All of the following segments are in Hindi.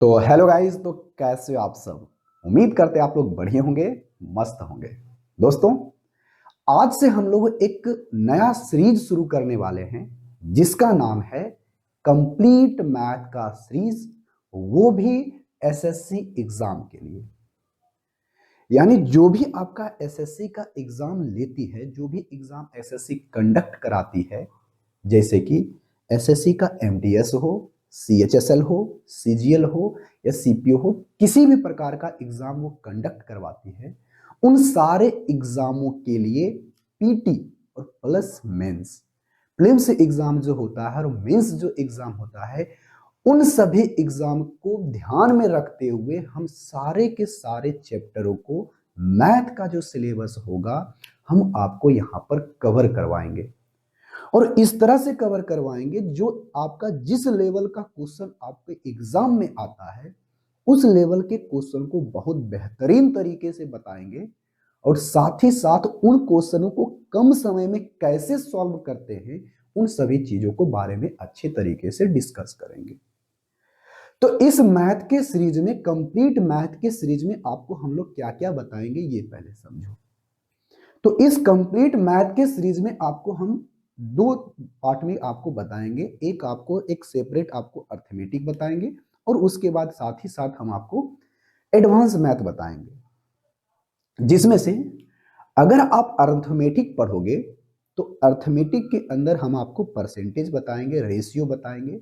तो हेलो गाइस। तो कैसे हो आप सब? उम्मीद करते हैं आप लोग बढ़िया होंगे, मस्त होंगे। दोस्तों, आज से हम लोग एक नया सीरीज शुरू करने वाले हैं जिसका नाम है कंप्लीट मैथ का सीरीज, वो भी एसएससी एग्जाम के लिए। यानी जो भी आपका एसएससी का एग्जाम लेती है, जो भी एग्जाम एसएससी कंडक्ट कराती है, जैसे कि एसएससी का एमटीएस हो, सीएचएसएल हो, सीजीएल हो या सीपीओ हो, किसी भी प्रकार का एग्जाम वो कंडक्ट करवाती है, उन सारे एग्जामों के लिए पीटी और प्लस मेंस, प्रीलिम्स एग्जाम जो होता है और मेंस जो एग्जाम होता है, उन सभी एग्जाम को ध्यान में रखते हुए हम सारे के सारे चैप्टरों को, मैथ का जो सिलेबस होगा, हम आपको यहां पर कवर करवाएंगे। और इस तरह से कवर करवाएंगे जो आपका जिस लेवल का क्वेश्चन आपके एग्जाम में आता है, उस लेवल के क्वेश्चन को बहुत बेहतरीन तरीके से बताएंगे। और साथ ही साथ उन क्वेश्चनों को कम समय में कैसे सॉल्व करते हैं, उन सभी चीजों को बारे में अच्छे तरीके से डिस्कस करेंगे। तो इस मैथ के सीरीज में, कंप्लीट मैथ के सीरीज में आपको हम लोग क्या क्या बताएंगे ये पहले समझो। तो इस कंप्लीट मैथ के सीरीज में आपको हम दो पार्ट में आपको बताएंगे। एक आपको एक सेपरेट आपको अर्थमेटिक बताएंगे और उसके बाद साथ ही साथ हम आपको एडवांस मैथ बताएंगे, जिसमें से अगर आप अर्थमेटिक पढ़ोगे तो अर्थमेटिक के अंदर हम आपको परसेंटेज बताएंगे, रेशियो बताएंगे।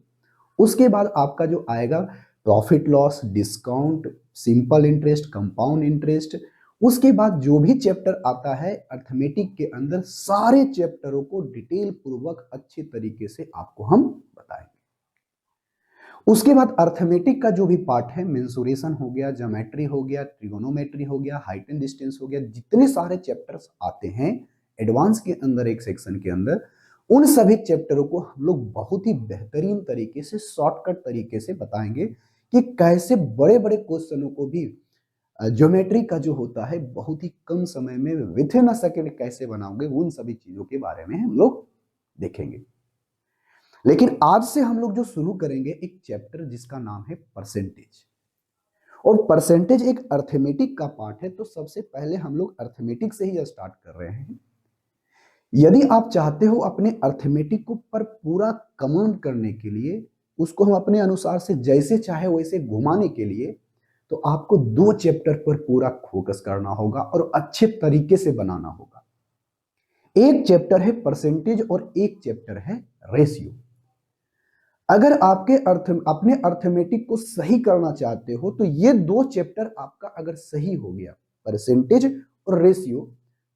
उसके बाद आपका जो आएगा profit loss, discount, simple interest, compound interest. उसके बाद जो भी चैप्टर आता है अर्थमेटिक के अंदर, सारे चैप्टरों को डिटेल पूर्वक अच्छे तरीके से आपको हम बताएंगे। उसके बाद अर्थमेटिक का जो भी पार्ट है, मेंसुरेशन हो गया, ज्योमेट्री हो गया, ट्रिगोनोमेट्री हो गया, हाइट एंड डिस्टेंस हो गया, जितने सारे चैप्टर्स आते हैं एडवांस के अंदर, एक सेक्शन के अंदर, उन सभी चैप्टरों को हम लोग बहुत ही बेहतरीन तरीके से, शॉर्टकट तरीके से बताएंगे कि कैसे बड़े बड़े क्वेश्चनों को भी ज्योमेट्री का जो होता है बहुत ही कम समय में विथ इन अ सेकेंड कैसे बनाओगे, उन सभी चीजों के बारे में हम लोग देखेंगे। लेकिन आज से हम लोग जो शुरू करेंगे एक चैप्टर जिसका नाम है परसेंटेज। और परसेंटेज एक अर्थमेटिक का पार्ट है, तो सबसे पहले हम लोग अर्थमेटिक से ही स्टार्ट कर रहे हैं। यदि आप चाहते हो अपने अर्थमेटिक को पर पूरा कमांड करने के लिए, उसको हम अपने अनुसार से जैसे चाहे वैसे घुमाने के लिए, तो आपको दो चैप्टर पर पूरा फोकस करना होगा और अच्छे तरीके से बनाना होगा। एक चैप्टर है परसेंटेज और एक चैप्टर है रेशियो। अगर आपके अपने अर्थमेटिक को सही करना चाहते हो तो ये दो चैप्टर आपका अगर सही हो गया, परसेंटेज और रेशियो,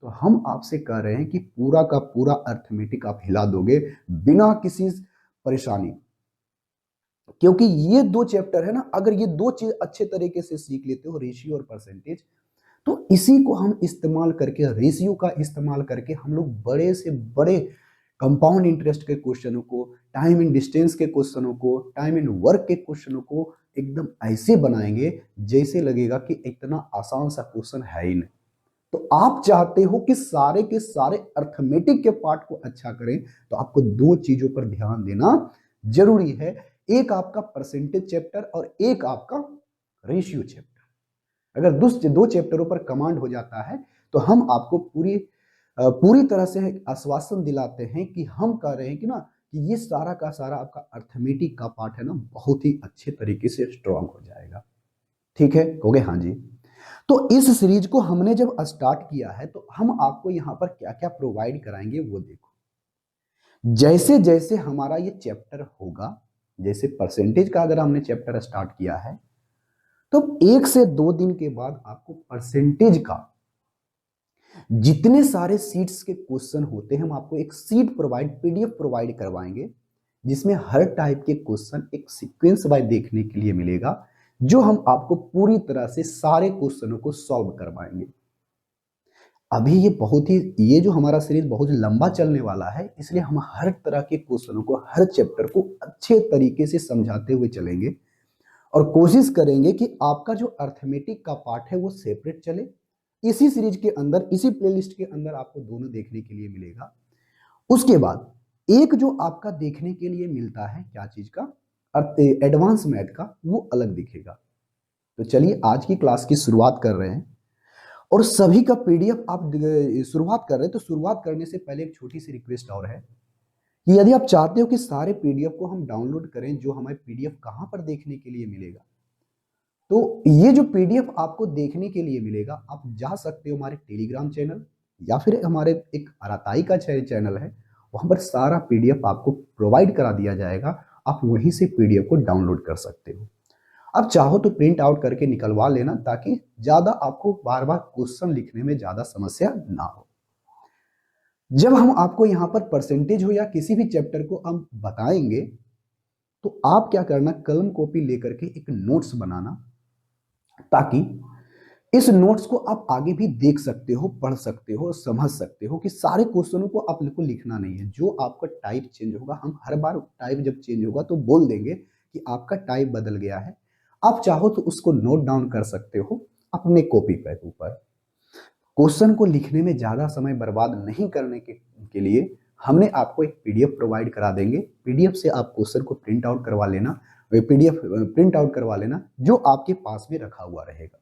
तो हम आपसे कह रहे हैं कि पूरा का पूरा अर्थमेटिक आप हिला दोगे बिना किसी परेशानी। क्योंकि ये दो चैप्टर है ना, अगर ये दो चीज अच्छे तरीके से सीख लेते हो, रेशियो और परसेंटेज, तो इसी को हम इस्तेमाल करके, रेशियो का इस्तेमाल करके हम लोग बड़े से बड़े कंपाउंड इंटरेस्ट के क्वेश्चनों को, टाइम इन डिस्टेंस के क्वेश्चनों को, टाइम इन वर्क के क्वेश्चनों को एकदम ऐसे बनाएंगे जैसे लगेगा कि इतना आसान सा क्वेश्चन है ही नहीं। तो आप चाहते हो कि सारे के सारे अर्थमेटिक के पार्ट को अच्छा करें, तो आपको दो चीजों पर ध्यान देना जरूरी है। एक आपका परसेंटेज चैप्टर और एक आपका रेशियो चैप्टर। अगर दो चैप्टरों पर कमांड हो जाता है तो हम आपको पूरी तरह से आश्वासन दिलाते हैं कि हम कह रहे हैं कि ना, कि ये सारा का सारा आपका अर्थमेटिक का पार्ट है ना, बहुत ही अच्छे तरीके से स्ट्रांग हो जाएगा। ठीक है, हो गए? हाँ जी। तो इस सीरीज को हमने जब स्टार्ट किया है तो हम आपको यहाँ पर क्या क्या प्रोवाइड कराएंगे वो देखो। जैसे जैसे हमारा ये चैप्टर होगा, जैसे परसेंटेज का अगर हमने चैप्टर स्टार्ट किया है, तो 1 से 2 दिन के बाद आपको परसेंटेज का जितने सारे सीट्स के क्वेश्चन होते हैं, हम आपको एक सीट प्रोवाइड, पीडीएफ प्रोवाइड करवाएंगे, जिसमें हर टाइप के क्वेश्चन एक सीक्वेंस वाइज देखने के लिए मिलेगा, जो हम आपको पूरी तरह से सारे क्वेश्चनों को सॉल्व करवाएंगे। अभी ये जो हमारा सीरीज बहुत लंबा चलने वाला है, इसलिए हम हर तरह के क्वेश्चनों को, हर चैप्टर को अच्छे तरीके से समझाते हुए चलेंगे और कोशिश करेंगे कि आपका जो अर्थमेटिक का पार्ट है वो सेपरेट चले। इसी सीरीज के अंदर, इसी प्लेलिस्ट के अंदर आपको दोनों देखने के लिए मिलेगा। उसके बाद एक जो आपका देखने के लिए मिलता है, क्या चीज का? एडवांस मैथ का वो अलग दिखेगा। तो चलिए आज की क्लास की शुरुआत कर रहे हैं और सभी का पीडीएफ आप शुरुआत कर रहे हैं। तो शुरुआत करने से पहले एक छोटी सी रिक्वेस्ट और है कि यदि आप चाहते हो कि सारे पीडीएफ को हम डाउनलोड करें, जो हमें पीडीएफ कहां पर देखने के लिए मिलेगा, तो ये जो पीडीएफ आपको देखने के लिए मिलेगा, आप जा सकते हो हमारे टेलीग्राम चैनल या फिर हमारे एक अराताई का चैनल है, वहां पर सारा पीडीएफ आपको प्रोवाइड करा दिया जाएगा। आप वहीं से पीडीएफ को डाउनलोड कर सकते हो। आप चाहो तो प्रिंट आउट करके निकलवा लेना, ताकि ज्यादा आपको बार बार क्वेश्चन लिखने में ज्यादा समस्या ना हो। जब हम आपको यहाँ पर परसेंटेज हो या किसी भी चैप्टर को हम बताएंगे, तो आप क्या करना, कलम कॉपी लेकर के एक नोट्स बनाना, ताकि इस नोट्स को आप आगे भी देख सकते हो, पढ़ सकते हो, समझ सकते हो कि सारे क्वेश्चनों को आपको लिखना नहीं है। जो आपका टाइप चेंज होगा, हम हर बार टाइप जब चेंज होगा तो बोल देंगे कि आपका टाइप बदल गया है। आप चाहो तो उसको नोट डाउन कर सकते हो अपने कॉपी पे ऊपर। क्वेश्चन को लिखने में ज्यादा समय बर्बाद नहीं करने के लिए हमने आपको एक पीडीएफ प्रोवाइड करा देंगे। पीडीएफ से आप क्वेश्चन को प्रिंट आउट करवा लेना, पीडीएफ प्रिंट आउट करवा लेना, जो आपके पास में रखा हुआ रहेगा।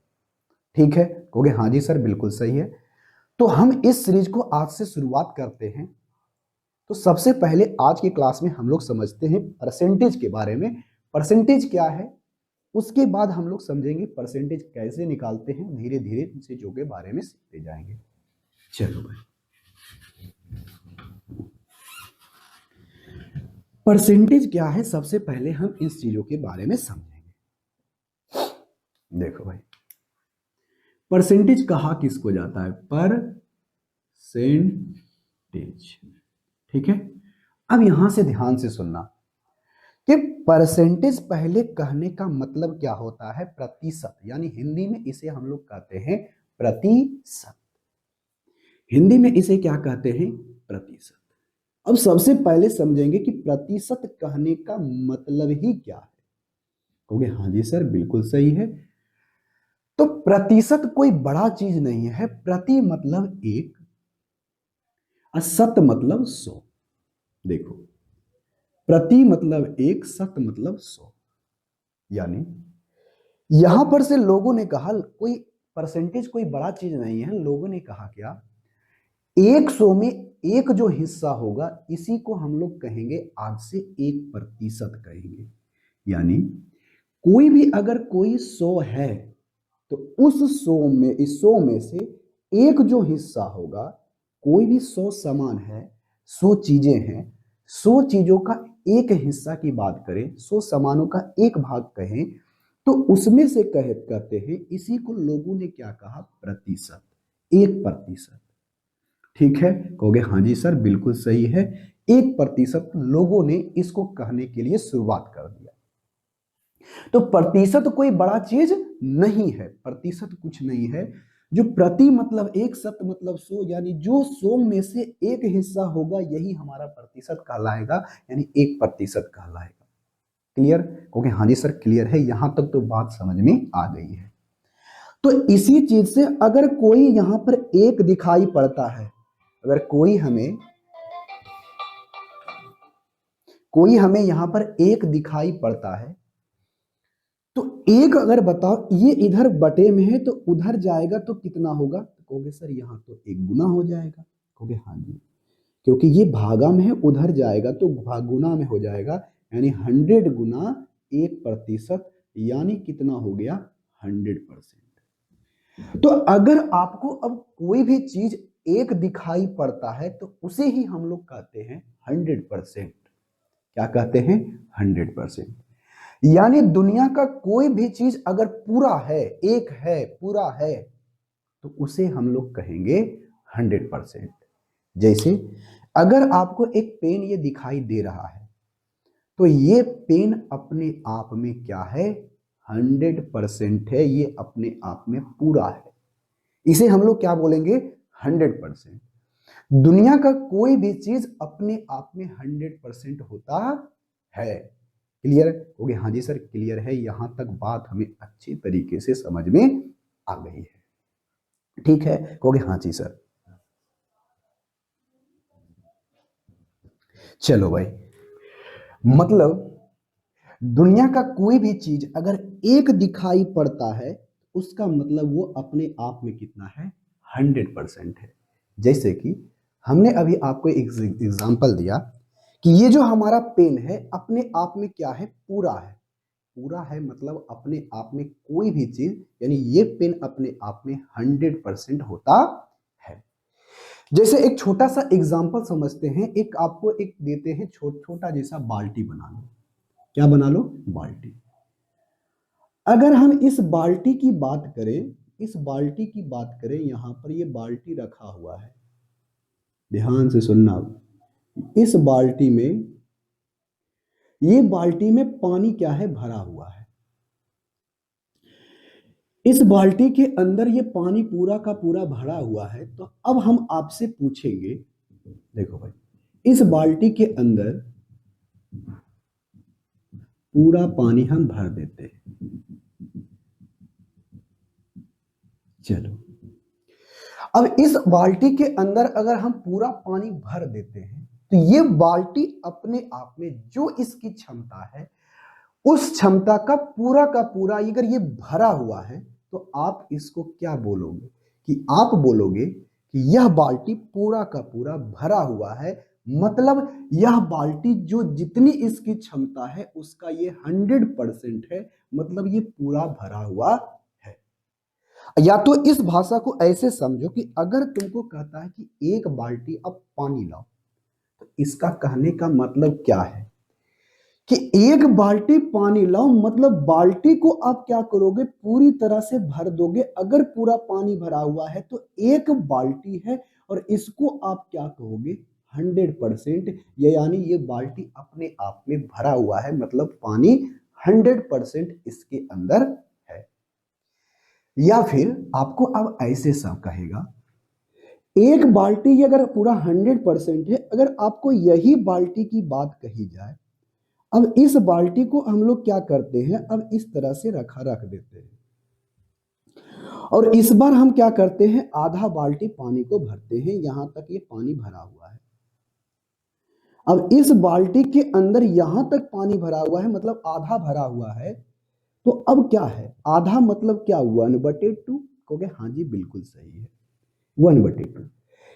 ठीक है, कहोगे हाँ जी सर बिल्कुल सही है। तो हम इस सीरीज को आज से शुरुआत करते हैं। तो सबसे पहले आज की क्लास में हम लोग समझते हैं परसेंटेज के बारे में। परसेंटेज क्या है, उसके बाद हम लोग समझेंगे परसेंटेज कैसे निकालते हैं। धीरे धीरे इन चीजों के बारे में सीखते जाएंगे। चलो भाई, परसेंटेज क्या है, सबसे पहले हम इस चीजों के बारे में समझेंगे। देखो भाई, परसेंटेज कहा किसको जाता है, परसेंटेज। ठीक है, अब यहां से ध्यान से सुनना कि परसेंटेज पहले कहने का मतलब क्या होता है, प्रतिशत, यानी हिंदी में इसे हम लोग कहते हैं प्रतिशत। हिंदी में इसे क्या कहते हैं, प्रतिशत। अब सबसे पहले समझेंगे कि प्रतिशत कहने का मतलब ही क्या है। कहोगे हाँ जी सर बिल्कुल सही है। तो प्रतिशत कोई बड़ा चीज नहीं है। प्रति मतलब एक, शत मतलब 100। देखो, प्रति मतलब एक, शत मतलब 100। यानी यहां पर से लोगों ने कहा कोई परसेंटेज कोई बड़ा चीज नहीं है। लोगों ने कहा क्या, 100 में एक जो हिस्सा होगा, इसी को हम लोग कहेंगे आज से 1% कहेंगे। यानी कोई भी अगर कोई 100 है, तो उस 100 में से एक जो हिस्सा होगा, कोई भी 100 सामान है, 100 चीजें हैं, 100 चीजों का एक हिस्सा की बात करें, 100 सामानों का एक भाग कहें, तो उसमें से कहते हैं, इसी को लोगों ने क्या कहा, प्रतिशत, 1%। ठीक है, कहोगे हाँ जी सर बिल्कुल सही है। 1% लोगों ने इसको कहने के लिए शुरुआत कर दिया। तो प्रतिशत कोई बड़ा चीज नहीं है। प्रतिशत कुछ नहीं है। जो प्रति मतलब एक, शत मतलब 100, यानी जो 100 में से एक हिस्सा होगा, यही हमारा प्रतिशत कहलाएगा, यानी 1% कहलाएगा। क्लियर, क्योंकि हाँ जी सर क्लियर है, यहां तक तो बात समझ में आ गई है। तो इसी चीज से अगर कोई यहां पर एक दिखाई पड़ता है, अगर कोई हमें यहां पर एक दिखाई पड़ता है, तो एक अगर बताओ ये इधर बटे में है तो उधर जाएगा तो कितना होगा, तो कहोगे सर यहाँ तो 1 गुना हो जाएगा। कहोगे हाँ जी, क्योंकि ये भागा में है, उधर जाएगा तो गुना में हो जाएगा, यानी 100 गुना 1%, यानी कितना हो गया, 100%। तो अगर आपको अब कोई भी चीज एक दिखाई पड़ता है, तो उसे ही हम लोग कहते हैं 100%। क्या कहते हैं, 100%। यानी दुनिया का कोई भी चीज अगर पूरा है, एक है, पूरा है, तो उसे हम लोग कहेंगे 100%। जैसे अगर आपको एक पेन ये दिखाई दे रहा है, तो ये पेन अपने आप में क्या है, 100% है। ये अपने आप में पूरा है, इसे हम लोग क्या बोलेंगे, 100%। दुनिया का कोई भी चीज अपने आप में 100% होता है। क्लियर हो गया, हाँ जी सर क्लियर है। यहां तक बात हमें अच्छी तरीके से समझ में आ गई है। ठीक है, कहोगे हाँ जी सर। चलो भाई, मतलब दुनिया का कोई भी चीज अगर एक दिखाई पड़ता है उसका मतलब वो अपने आप में कितना है, 100% है। जैसे कि हमने अभी आपको एक एग्जांपल दिया कि ये जो हमारा पेन है अपने आप में क्या है, पूरा है। पूरा है मतलब अपने आप में कोई भी चीज, यानी ये पेन अपने आप में 100% होता है। जैसे एक छोटा सा एग्जांपल समझते हैं, एक आपको एक देते हैं छोटा जैसा बाल्टी बना लो। क्या बना लो, बाल्टी। अगर हम इस बाल्टी की बात करें, इस बाल्टी की बात करें, यहां पर ये बाल्टी रखा हुआ है, ध्यान से सुनना। इस बाल्टी में, ये बाल्टी में पानी क्या है, भरा हुआ है। इस बाल्टी के अंदर ये पानी पूरा का पूरा भरा हुआ है। तो अब हम आपसे पूछेंगे, देखो भाई, इस बाल्टी के अंदर पूरा पानी हम भर देते हैं। चलो, अब इस बाल्टी के अंदर अगर हम पूरा पानी भर देते हैं तो ये बाल्टी अपने आप में जो इसकी क्षमता है, उस क्षमता का पूरा अगर ये भरा हुआ है तो आप इसको क्या बोलोगे, कि आप बोलोगे कि यह बाल्टी पूरा का पूरा भरा हुआ है। मतलब यह बाल्टी जो जितनी इसकी क्षमता है उसका ये 100% है, मतलब ये पूरा भरा हुआ है। या तो इस भाषा को ऐसे समझो कि अगर तुमको कहता है कि एक बाल्टी अब पानी लाओ, तो इसका कहने का मतलब क्या है कि एक बाल्टी पानी लाओ, मतलब बाल्टी को आप क्या करोगे, पूरी तरह से भर दोगे। अगर पूरा पानी भरा हुआ है तो एक बाल्टी है और इसको आप क्या कहोगे, 100%। ये यानी ये बाल्टी अपने आप में भरा हुआ है, मतलब पानी 100% इसके अंदर है। या फिर आपको अब ऐसे सब कहेगा, एक बाल्टी अगर पूरा 100% है, अगर आपको यही बाल्टी की बात कही जाए, अब इस बाल्टी को हम लोग क्या करते हैं, अब इस तरह से रख देते हैं और इस बार हम क्या करते हैं, आधा बाल्टी पानी को भरते हैं, यहां तक ये पानी भरा हुआ है। अब इस बाल्टी के अंदर यहां तक पानी भरा हुआ है, मतलब आधा भरा हुआ है। तो अब क्या है, आधा मतलब क्या, 1/2। कहोगे हाँ जी बिल्कुल सही है, 1/2।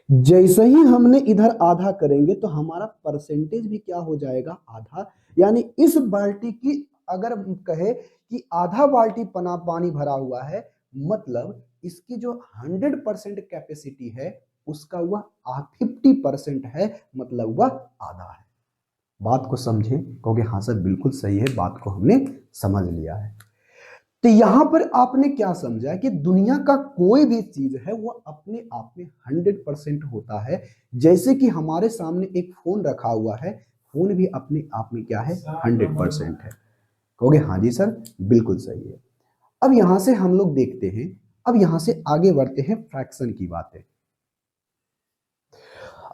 जैसे ही हमने इधर आधा करेंगे तो हमारा परसेंटेज भी क्या हो जाएगा, आधा। यानी इस बाल्टी की अगर कहे कि आधा बाल्टी पानी भरा हुआ है, मतलब इसकी जो 100% कैपेसिटी है उसका वह 50% है, मतलब वह आधा है। बात को समझे, कहोगे हाँ सर बिल्कुल सही है, बात को हमने समझ लिया है। तो यहां पर आपने क्या समझा कि दुनिया का कोई भी चीज है वो अपने आप में 100% होता है। जैसे कि हमारे सामने एक फोन रखा हुआ है, फोन भी अपने आप में क्या है, 100% है। कहोगे हाँ जी सर बिल्कुल सही है। अब यहां से हम लोग देखते हैं, अब यहां से आगे बढ़ते हैं फ्रैक्शन की बातें।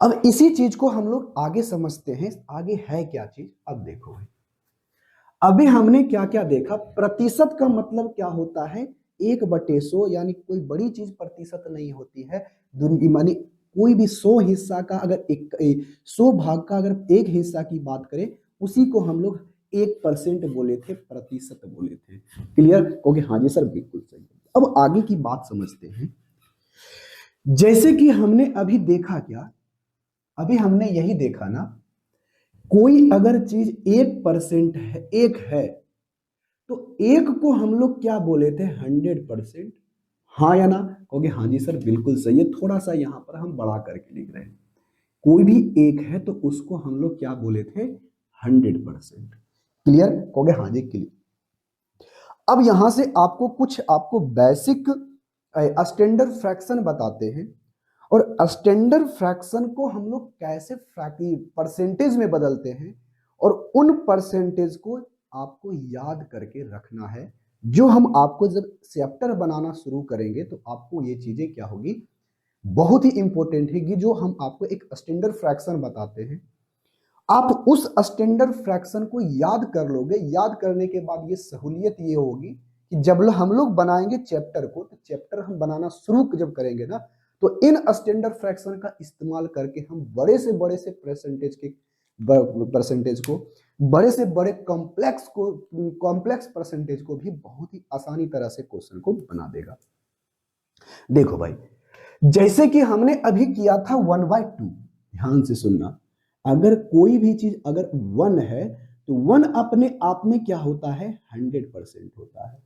अब इसी चीज को हम लोग आगे समझते हैं, आगे है क्या चीज, अब देखो भाई। अभी हमने क्या क्या देखा, प्रतिशत का मतलब क्या होता है, 1/100, यानी कोई बड़ी चीज प्रतिशत नहीं होती है। मानी कोई भी 100 हिस्सा का अगर 100 भाग का अगर एक हिस्सा की बात करें, उसी को हम लोग 1% बोले थे, प्रतिशत बोले थे। क्लियर, ओके हाँ जी सर बिल्कुल सही। अब आगे की बात समझते हैं। जैसे कि हमने अभी देखा क्या, अभी हमने यही देखा ना, कोई अगर चीज 1% है, एक है, तो एक को हम लोग क्या बोले थे, 100%। हाँ या ना, कहोगे हाँ जी सर बिल्कुल सही है। थोड़ा सा यहां पर हम बढ़ा करके लिख रहे हैं, कोई भी एक है तो उसको हम लोग क्या बोले थे, 100%। क्लियर, कहोगे हाँ जी क्लियर। अब यहां से आपको कुछ आपको बेसिक स्टैंडर्ड फ्रैक्शन बताते हैं, और स्टैंडर्ड फ्रैक्शन को हम लोग कैसे परसेंटेज में बदलते हैं, और उन परसेंटेज को आपको याद करके रखना है। जो हम आपको जब चैप्टर बनाना शुरू करेंगे तो आपको ये चीजें क्या होगी, बहुत ही इंपॉर्टेंट है कि जो हम आपको एक स्टैंडर्ड फ्रैक्शन बताते हैं, आप उस स्टैंडर्ड फ्रैक्शन को याद कर लोगे। याद करने के बाद ये सहूलियत ये होगी कि जब हम लोग बनाएंगे चैप्टर को, तो चैप्टर हम बनाना शुरू जब करेंगे ना, तो इन स्टैंडर्ड फ्रैक्शन का इस्तेमाल करके हम बड़े से परसेंटेज को बड़े से बड़े कॉम्प्लेक्स परसेंटेज को भी बहुत ही आसानी तरह से क्वेश्चन को बना देगा। देखो भाई, जैसे कि हमने अभी किया था 1/2, ध्यान से सुनना। अगर कोई भी चीज अगर 1 है तो 1 अपने आप में क्या होता है, 100% होता है।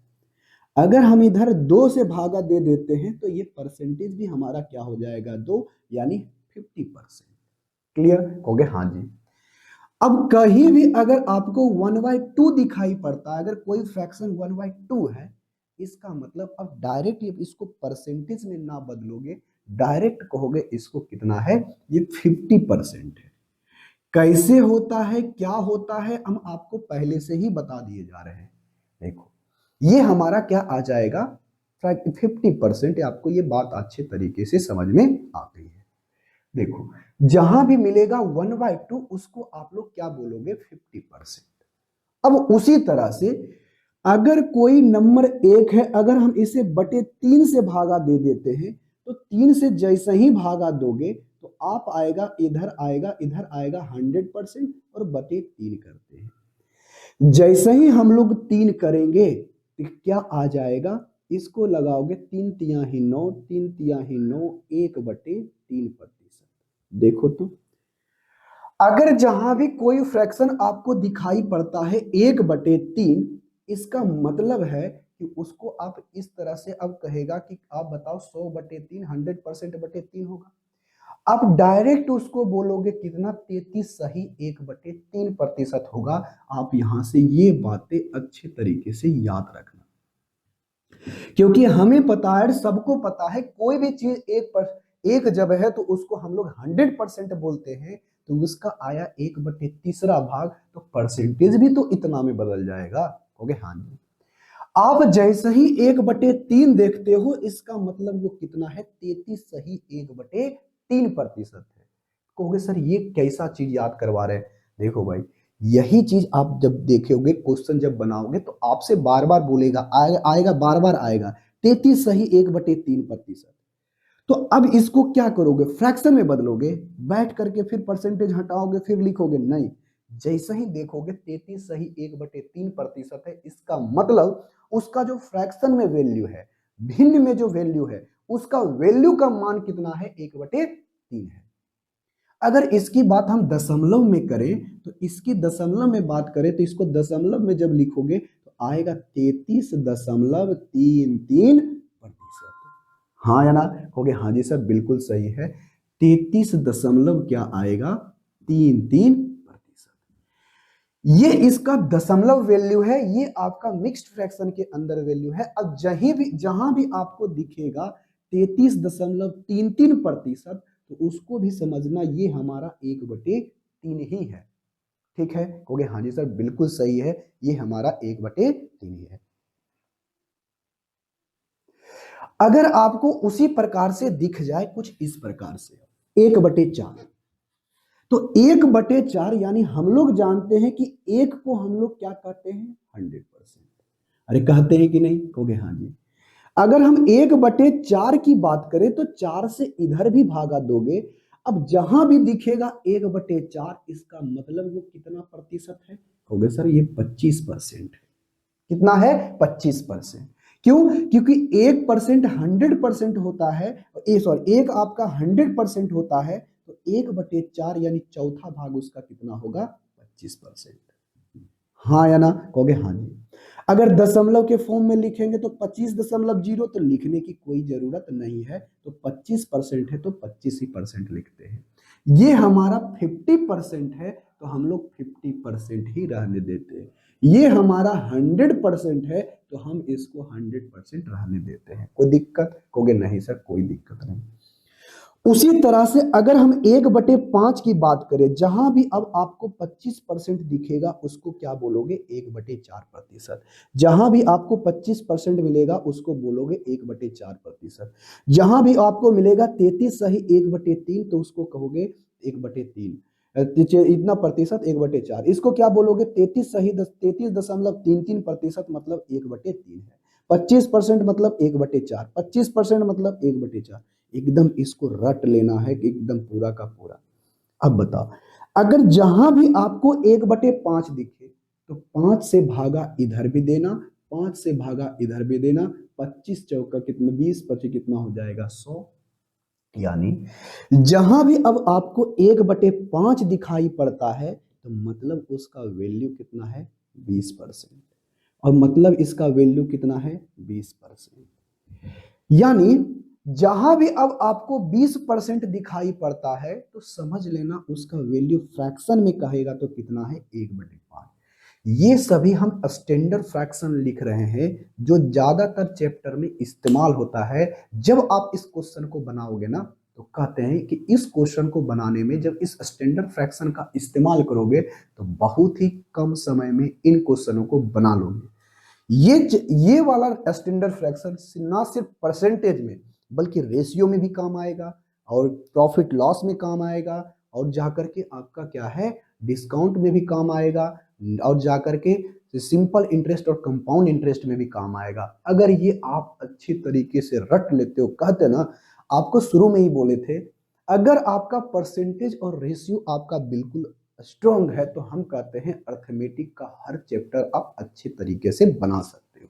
अगर हम इधर 2 से भागा दे देते हैं तो ये परसेंटेज भी हमारा क्या हो जाएगा, 2, यानी 50%। क्लियर हो गया? हाँ जी। अब कहीं भी अगर आपको 1/2 दिखाई पड़ता है, अगर कोई फ्रैक्शन 1/2 है, इसका मतलब अब डायरेक्ट इसको परसेंटेज में ना बदलोगे, डायरेक्ट कहोगे इसको कितना है, ये 50% है। कैसे होता है, क्या होता है, हम आपको पहले से ही बता दिए जा रहे हैं। देखो, ये हमारा क्या आ जाएगा, 50%। आपको ये बात अच्छे तरीके से समझ में आ गई है। देखो, जहां भी मिलेगा 1/2 उसको आप लोग क्या बोलोगे, 50%। अब उसी तरह से अगर कोई नंबर 1 है, अगर हम इसे बटे 3 से भागा दे देते हैं, तो 3 से जैसे ही भागा दोगे तो आप आएगा, इधर आएगा, इधर आएगा 100% और बटे 3 करते हैं। जैसे ही हम लोग 3 करेंगे तो क्या आ जाएगा, इसको लगाओगे, 3 तिया ही 9, 3 तिया ही 9, 1/3%। देखो तो, अगर जहां भी कोई फ्रैक्शन आपको दिखाई पड़ता है 1/3, इसका मतलब है कि उसको आप इस तरह से अब कहेगा कि आप बताओ 100/3, 100% बटे 3 होगा। आप डायरेक्ट उसको बोलोगे कितना, 33 सही 1/3% होगा। आप यहां से ये बातें अच्छे तरीके से याद रखना, क्योंकि हमें पता है, सबको पता है, कोई भी चीज एक जब है तो उसको हम लोग 100% बोलते हैं, तो उसका आया 1/3 भाग, तो परसेंटेज भी तो इतना में बदल जाएगा। हो गया? हाँ जी। आप जैसे ही 1/3 देखते हो, इसका मतलब वो कितना है, 33 सही 1/3% है। कहोगे सर ये कैसा चीज याद करवा रहे हैं? देखो भाई, यही चीज आप जब देखोगे, क्वेश्चन जब बनाओगे, तो आपसे बार बार बोलेगा, आएगा बार बार आएगा, 33 सही 1/3%। तो अब इसको क्या करोगे, फ्रैक्शन में बदलोगे, बैठ करके फिर परसेंटेज हटाओगे, फिर लिखोगे? नहीं, जैसे ही देखोगे 33 सही 1/3% है, इसका मतलब उसका जो फ्रैक्शन में वैल्यू है, भिन्न में जो वैल्यू है, उसका वैल्यू का मान कितना है, 1/3 है। अगर इसकी बात हम दशमलव में करें, तो इसकी दशमलव में बात करें, तो इसको दशमलव में जब लिखोगे तो आएगा 33.33%। हाँ या ना? हो गया? हाँ जी सर, बिल्कुल सही है, 33 क्या आएगा, 33%। ये इसका दशमलव वैल्यू है, ये आपका मिक्स्ड फ्रैक्शन के अंदर वैल्यू है। अब जहां भी आपको दिखेगा 33.33%, तो उसको भी समझना ये हमारा 1/3 ही है। ठीक है? हो गया? हाँ जी सर, बिल्कुल सही है, ये हमारा 1/3 ही है। अगर आपको उसी प्रकार से दिख जाए, कुछ इस प्रकार से 1/4, तो 1/4 यानी हम लोग जानते हैं कि 1 को हम लोग क्या कहते हैं, 100%। अरे कहते हैं कि नहीं? कहोगे हाँ जी। अगर हम 1/4 की बात करें, तो 4 से इधर भी भागा दोगे, अब जहां भी दिखेगा 1/4, इसका मतलब वो कितना प्रतिशत है? कहोगे सर ये 25% है। कितना है? 25%। क्यों? क्योंकि 1% 100% होता है, सॉरी, एक आपका 100% होता है, तो 1/4 यानी चौथा भाग उसका कितना होगा, 25%। हाँ या ना? कहोगे हाँ जी। अगर दशमलव के फॉर्म में लिखेंगे तो 25.0, तो लिखने की कोई जरूरत नहीं है, तो 25% है तो 25% लिखते हैं। ये हमारा 50% है, तो हम लोग 50% ही रहने देते हैं। ये हमारा 100% है, तो हम इसको 100% रहने देते हैं। कोई दिक्कत? कहोगे नहीं सर, कोई दिक्कत नहीं। उसी तरह से अगर हम 1/5 की बात करें, जहां भी अब आपको 25% दिखेगा, उसको क्या बोलोगे, 1/4%। जहां भी आपको 25% मिलेगा, उसको बोलोगे 1/4%। जहां भी आपको मिलेगा 33 सही 1/3, तो उसको कहोगे 1/3। इतना प्रतिशत 1/4, इसको क्या बोलोगे, 33.33% मतलब 1/3 है। 25% मतलब 1/4, 25% मतलब 1/4। एकदम इसको रट लेना है, एकदम पूरा का पूरा। अब बताओ, अगर जहां भी आपको 1/5 दिखे तो 5 से भागा इधर भी देना, 5 से भागा इधर भी देना, 25 चौका कितना, 20 25 कितना हो जाएगा, 100। यानी जहां भी अब आपको 1/5 दिखाई पड़ता है तो मतलब उसका वैल्यू कितना है, 20%। और मतलब इसका वैल्यू कितना है, 20%। यानी जहां भी अब आपको 20% दिखाई पड़ता है तो समझ लेना उसका वैल्यू फ्रैक्शन में कहेगा तो कितना है, 1/5। ये सभी हम स्टैंडर्ड फ्रैक्शन लिख रहे हैं जो ज्यादातर चैप्टर में इस्तेमाल होता है। जब आप इस क्वेश्चन को बनाओगे ना तो कहते हैं कि इस क्वेश्चन को बनाने में जब इस स्टैंडर्ड फ्रैक्शन का इस्तेमाल करोगे तो बहुत ही कम समय में इन क्वेश्चनों को बना लोगे। ये वाला स्टैंडर्ड फ्रैक्शन ना सिर्फ परसेंटेज में बल्कि रेशियो में भी काम आएगा और प्रॉफिट लॉस में काम आएगा और जाकर के आपका क्या है, डिस्काउंट में भी काम आएगा और जाकर के सिंपल इंटरेस्ट और कंपाउंड इंटरेस्ट में भी काम आएगा। अगर ये आप अच्छी तरीके से रट लेते हो, कहते ना आपको शुरू में ही बोले थे, अगर आपका परसेंटेज और रेशियो आपका बिल्कुल स्ट्रॉन्ग है तो हम कहते हैं अर्थमेटिक का हर चैप्टर आप अच्छे तरीके से बना सकते हो।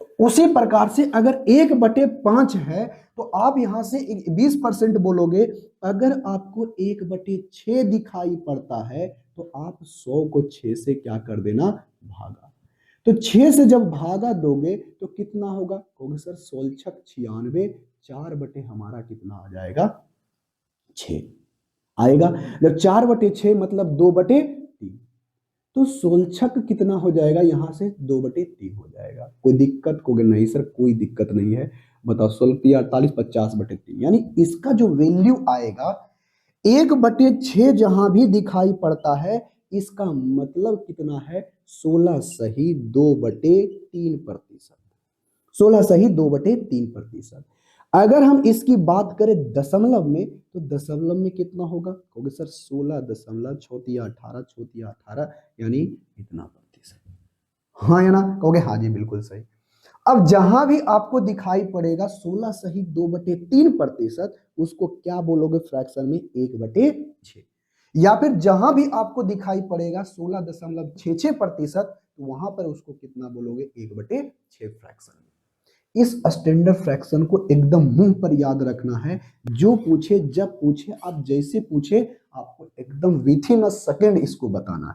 तो उसी प्रकार से अगर 1/5 है तो आप यहां से 20% बोलोगे। अगर आपको 1/6 दिखाई पड़ता है तो आप 100 को 6 से क्या कर देना, भागा। तो 6 से जब भागा दोगे तो कितना होगा, कहोगे सर 16 छक 96, 4 बटे हमारा कितना आ जाएगा, 6 आएगा। जब 4/6 मतलब 2/3, तो 16 कितना हो जाएगा, यहां से 2/3 हो जाएगा। कोई दिक्कत को, नहीं सर कोई दिक्कत नहीं है, बताओ 16×3 = 48, 50/3। यानी इसका जो वैल्यू आएगा 1/6 जहां भी दिखाई पड़ता है इसका मतलब कितना है, 16 सही 2/3%। 16 सही 2/3%। अगर हम इसकी बात करें दशमलव में तो दशमलव में कितना होगा, कहोगे सर 16.6 18 यानी इतना प्रतिशत। हाँ या ना, कहोगे हाँ जी बिल्कुल सही। अब जहां भी आपको दिखाई पड़ेगा 16 सही 2/3%, उसको क्या बोलोगे फ्रैक्शन में, 1/6। या फिर जहां भी आपको दिखाई पड़ेगा 16.66%, तो वहां पर उसको कितना बोलोगे, 1/6 फ्रैक्शन में। इस स्टैंडर्ड फ्रैक्शन को एकदम मुंह पर याद रखना है। जो पूछे जब पूछे आप जैसे पूछे आपको एकदम विथ इन अ सेकेंड इसको बताना है,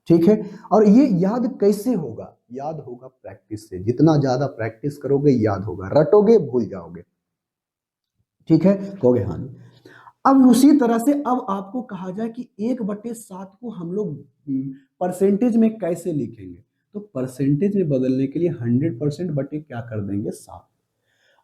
ठीक है। और ये याद कैसे होगा, याद होगा प्रैक्टिस से। जितना ज्यादा प्रैक्टिस करोगे याद होगा, रटोगे भूल जाओगे, ठीक है, कहोगे हाँ। अब उसी तरह से अब आपको कहा जाए कि 1/7 को हम लोग परसेंटेज में कैसे लिखेंगे, तो परसेंटेज में बदलने के लिए 100% बटे क्या कर देंगे, 7।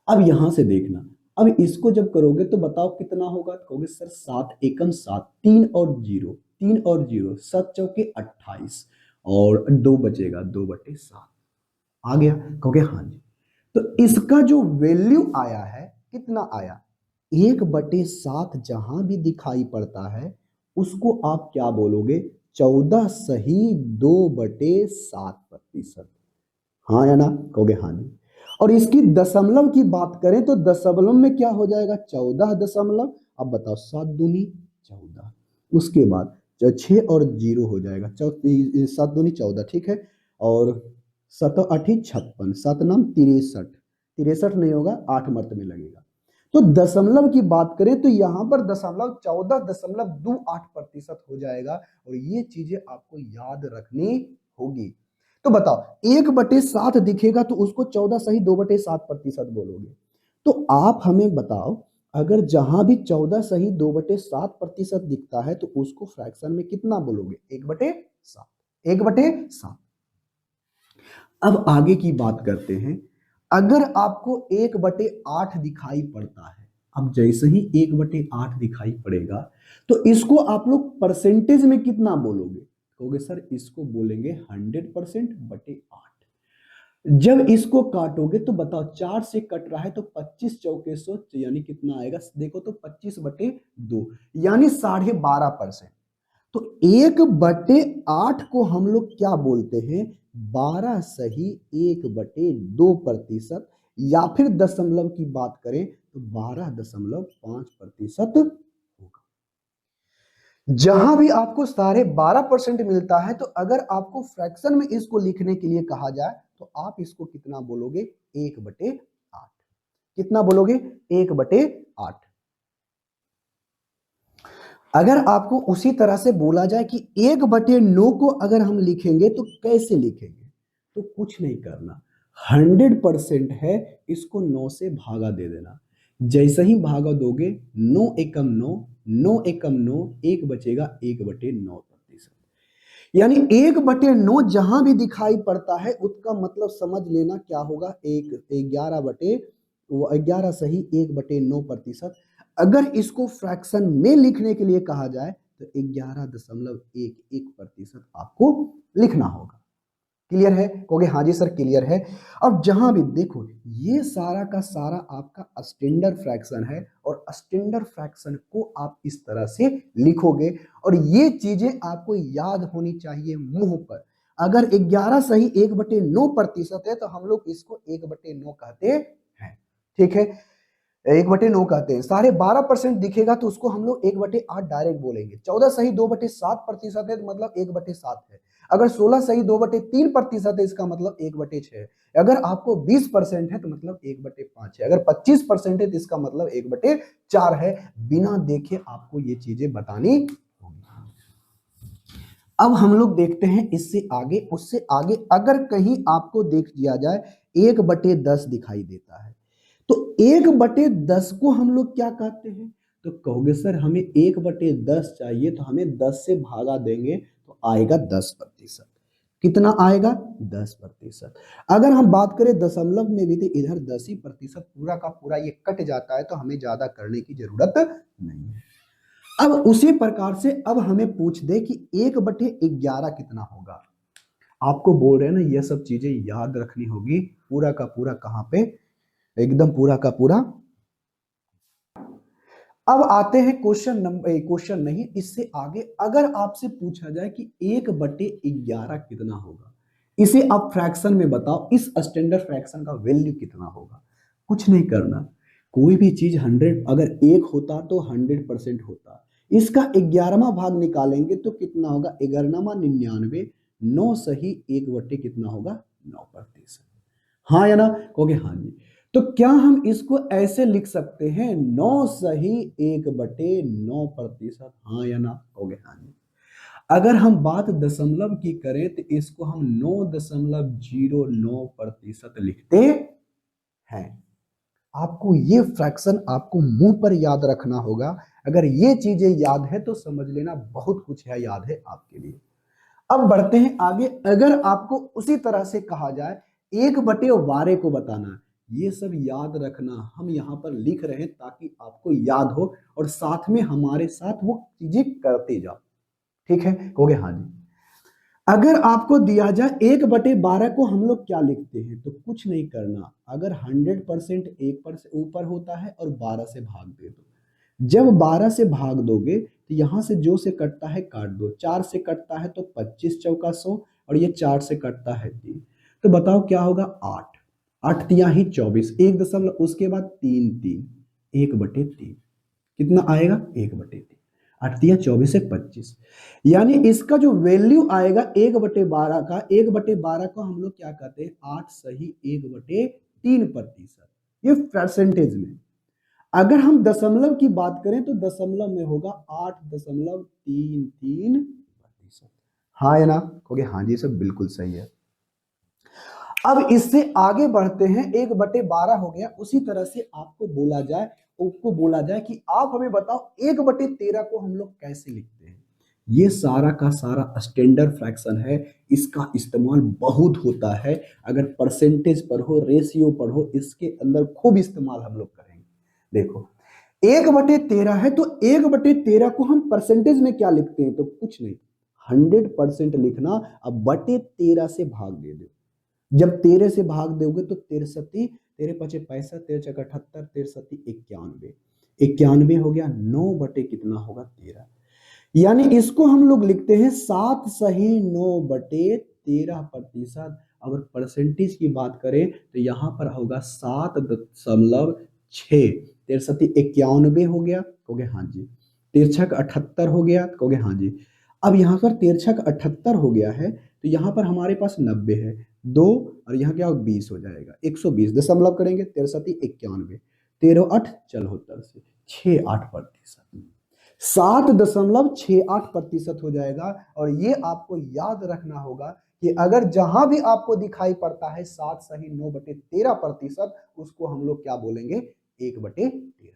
अब यहां से देखना, अब इसको जब करोगे तो बताओ कितना होगा, कहोगे सर 7 एकम 7, 3 और 0, 3 और 0 7 चौके 28 और 2 बचेगा, 2/7 आ गया, कहोगे हाँ जी। तो इसका जो वैल्यू आया है कितना आया, 1/7 जहां भी दिखाई पड़ता है उसको आप क्या बोलोगे, 14 सही 2/7%। हाँ या ना, कहोगे हाँ जी। और इसकी दशमलव की बात करें तो दशमलव में क्या हो जाएगा, 14 दशमलव। अब बताओ 7 दूनी 14, उसके बाद 6 और 0 हो जाएगा, 7 दूनी 14, ठीक है। और 7 8 56, 7 9 63, 63 नहीं होगा, 8 मर्त में लगेगा। तो दशमलव की बात करें तो यहां पर दशमलव 14.28% हो जाएगा। और ये चीजें आपको याद रखनी होगी। तो बताओ 1/7 दिखेगा तो उसको 14 सही 2/7% बोलोगे। तो आप हमें बताओ, अगर जहां भी 14 सही 2/7% दिखता है तो उसको फ्रैक्शन में कितना बोलोगे, 1/7, 1/7। अब आगे की बात करते हैं। अगर आपको 1/8 दिखाई पड़ता है, अब जैसे ही 1/8 दिखाई पड़ेगा तो इसको आप लोग परसेंटेज में कितना बोलोगे, कहोगे सर इसको बोलेंगे 100%/8। जब इसको काटोगे तो बताओ 4 से कट रहा है तो 25 चौके 100 यानी कितना आएगा, देखो तो 25/2 यानी 12.5%। तो 1/8 को हम लोग क्या बोलते हैं, 12 सही 1/2%। या फिर दशमलव की बात करें तो 12.5% होगा। जहां भी आपको 12.5% मिलता है, तो अगर आपको फ्रैक्शन में इसको लिखने के लिए कहा जाए तो आप इसको कितना बोलोगे? 1/8। कितना बोलोगे? 1/8। अगर आपको उसी तरह से बोला जाए कि 1/9 को अगर हम लिखेंगे तो कैसे लिखेंगे, तो कुछ नहीं करना, 100% है, इसको 9 से भागा दे देना। जैसे ही भागा दोगे, 9 एकम 9, 9 एकम 9, एक बचेगा 1/9%। यानी 1/9 जहां भी दिखाई पड़ता है उसका मतलब समझ लेना क्या होगा? एक 11 सही 1/9%। अगर इसको फ्रैक्शन में लिखने के लिए कहा जाए तो 11.11% आपको लिखना होगा। क्लियर है? कहोगे हाँ जी सर क्लियर है। अब जहां भी देखो, ये सारा का सारा आपका स्टैंडर्ड फ्रैक्शन है, और स्टैंडर्ड फ्रैक्शन को आप इस तरह से लिखोगे, और ये चीजें आपको याद होनी चाहिए मुंह पर। अगर 11 सही 1/9% है तो हम लोग इसको 1/9 कहते हैं। ठीक है, 1/9 कहते हैं। 12.5% दिखेगा तो उसको हम लोग 1/8 डायरेक्ट बोलेंगे। 14 सही 2/7% है तो मतलब 1/7 है। अगर 16 सही 2/3% है इसका मतलब 1/6। अगर आपको 20% है तो मतलब 1/5 है। अगर 25% है तो इसका मतलब 1/4 है। बिना देखे आपको ये चीजें बतानी होगी। अब हम लोग देखते हैं इससे आगे, उससे आगे अगर कहीं आपको देख दिया जाए 1/10 दिखाई देता है, तो 1/10 को हम लोग क्या कहते हैं? तो कहोगे सर हमें 1/10 चाहिए, तो हमें 10 से भागा देंगे तो आएगा 10%। कितना आएगा? 10%। अगर हम बात करें दशमलव में भी, तो इधर 10% पूरा का पूरा ये कट जाता है, तो हमें ज्यादा करने की जरूरत नहीं है। अब उसी प्रकार से अब हमें पूछ दे कि 1/11 कितना होगा। आपको बोल रहे हैं ना, ये सब चीजें याद रखनी होगी। पूरा का पूरा कहां पे? एकदम पूरा का पूरा। अब आते हैं क्वेश्चन नंबर, क्वेश्चन नहीं इससे आगे, अगर आपसे पूछा जाए कि 1/11 कितना होगा, इसे आप फ्रैक्शन में बताओ, इस स्टैंडर्ड फ्रैक्शन का वैल्यू कितना होगा। कुछ नहीं करना, कोई भी चीज 100 अगर एक होता तो 100% होता। इसका 11वां भाग निकालेंगे तो कितना होगा? 11वां 99, 9 सही 1 कितना होगा? 9%। हाँ या ना? कहोगे हाँ जी। तो क्या हम इसको ऐसे लिख सकते हैं 9 सही 1/9%? हाँ या ना? कहोगे हाँ जी। अगर हम बात दशमलव की करें तो इसको हम 9.09% लिखते हैं। आपको ये फ्रैक्शन आपको मुंह पर याद रखना होगा। अगर ये चीजें याद है तो समझ लेना बहुत कुछ है याद है आपके लिए। अब बढ़ते हैं आगे। अगर आपको उसी तरह से कहा जाए 1/12 को बताना है, ये सब याद रखना, हम यहाँ पर लिख रहे हैं ताकि आपको याद हो और साथ में हमारे साथ वो चीजें करते जाओ। ठीक है, कहोगे हाँ जी। अगर आपको दिया जाए 1/12 को हम लोग क्या लिखते हैं, तो कुछ नहीं करना, अगर 100% 1 से ऊपर होता है और 12 से भाग दे दो। जब 12 से भाग दोगे तो यहां से जो से कटता है काट दो, 4 से कटता है तो 25 चौका 100, और ये 4 से कटता है 3। तो बताओ क्या होगा? 8, 8 तिया ही 24, एक दशमलव उसके बाद 3 3, 1/3 कितना आएगा? 1/3। 8 तिया 24 से 25, यानी इसका जो वैल्यू आएगा 1/12 का, 1/12 को हम लोग क्या कहते हैं? 8 सही 1/3%। ये परसेंटेज में। अगर हम दशमलव की बात करें तो दशमलव में होगा 8.33%। हाँ या ना? कहोगे हाँ जी सब बिल्कुल सही है। अब इससे आगे बढ़ते हैं, 1/12 हो गया, उसी तरह से आपको बोला जाए कि आप हमें बताओ 1/13 को हम लोग कैसे लिखते हैं। ये सारा का सारा स्टैंडर्ड फ्रैक्शन है, इसका इस्तेमाल बहुत होता है। अगर परसेंटेज पर हो, रेशियो पर हो, इसके अंदर खूब इस्तेमाल हम लोग करेंगे। देखो 1/13 है तो 1/13 को हम परसेंटेज में क्या लिखते हैं? तो कुछ नहीं, 100% लिखना। अब बटे 13 से भाग दे दो। जब 13 से भाग दोगे तो 63, 13×5 = 65, 13×78, 13×7 = 91, 91 हो गया। 9 कितना होगा? 13। यानी इसको हम लोग लिखते हैं 7 सही 9/13%। अगर परसेंटेज की बात करें तो यहां पर होगा 7.6, 13×7 = 91 हो गया। हो गया हाँ जी। तिरछक 78 हो गया, कहोगे हाँ जी। अब यहाँ पर तिरछक 78 हो गया है तो यहाँ पर हमारे पास 90 है, 2 और यहाँ क्या 20 हो जाएगा, 120 दशमलव करेंगे, 63 91, 13 8 74 से 68%, 7.68% हो जाएगा। और ये आपको याद रखना होगा कि अगर जहां भी आपको दिखाई पड़ता है 7 सही 9/13%, उसको हम लोग क्या बोलेंगे, 1/13।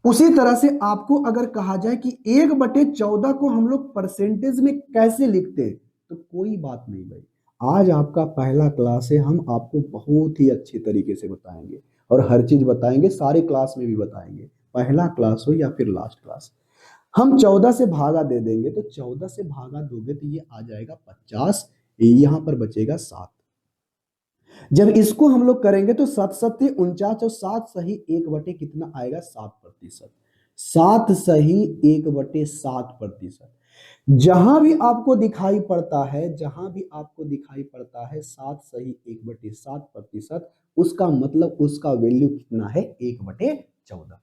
उसी तरह से आपको अगर कहा जाए कि 1/14 को हम लोग परसेंटेज में कैसे लिखते, तो कोई बात नहीं भाई, आज आपका पहला क्लास है, हम आपको बहुत ही अच्छे तरीके से बताएंगे और हर चीज बताएंगे, सारे क्लास में भी बताएंगे, पहला क्लास हो या फिर लास्ट क्लास। हम 14 से भागा दे देंगे तो 14 से भागा दोगे तो ये आ जाएगा 50, यहां पर बचेगा 7। जब इसको हम लोग करेंगे तो 7×7 = 49 और 7 सही 1 बटे कितना आएगा, 7%। 7 सही 1/7%। जहां भी आपको दिखाई पड़ता है, जहां भी आपको दिखाई पड़ता है 7 सही 1/7%, उसका मतलब उसका वैल्यू कितना है, 1/14।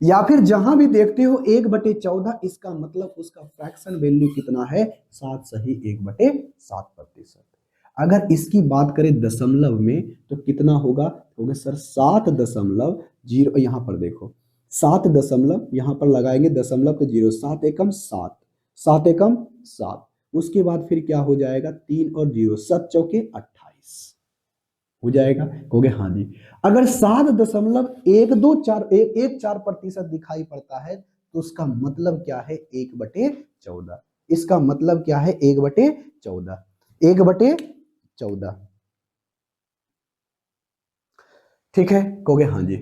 या फिर जहां भी देखते हो 1/14, इसका मतलब उसका फ्रैक्शन वैल्यू कितना है, 7 सही 1/7%। अगर इसकी बात करें दशमलव में तो कितना होगा, होगा सर 7.0, यहां पर देखो 7 यहां पर लगाएंगे दशमलव तो 0, 7 एकम 7, 7 एकम 7, उसके बाद फिर क्या हो जाएगा, 3 और 0, 7 चौके 28 हो जाएगा, कहोगे हाँ जी। अगर 7.124% दिखाई पड़ता है तो उसका मतलब क्या है, 1/14। इसका मतलब क्या है, 1/14, 1/14। ठीक है, कहोगे हाँ जी।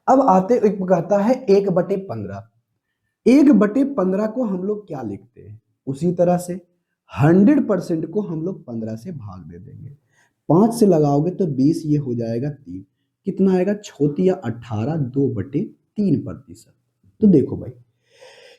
अब आते एक कहता है 1/15। 1/15 को हम लोग क्या लिखते हैं, उसी तरह से 100% को हम लोग 15 से भाग दे देंगे, 5 से लगाओगे तो 20, ये हो जाएगा 3, कितना आएगा, 18 2/3%। तो देखो भाई,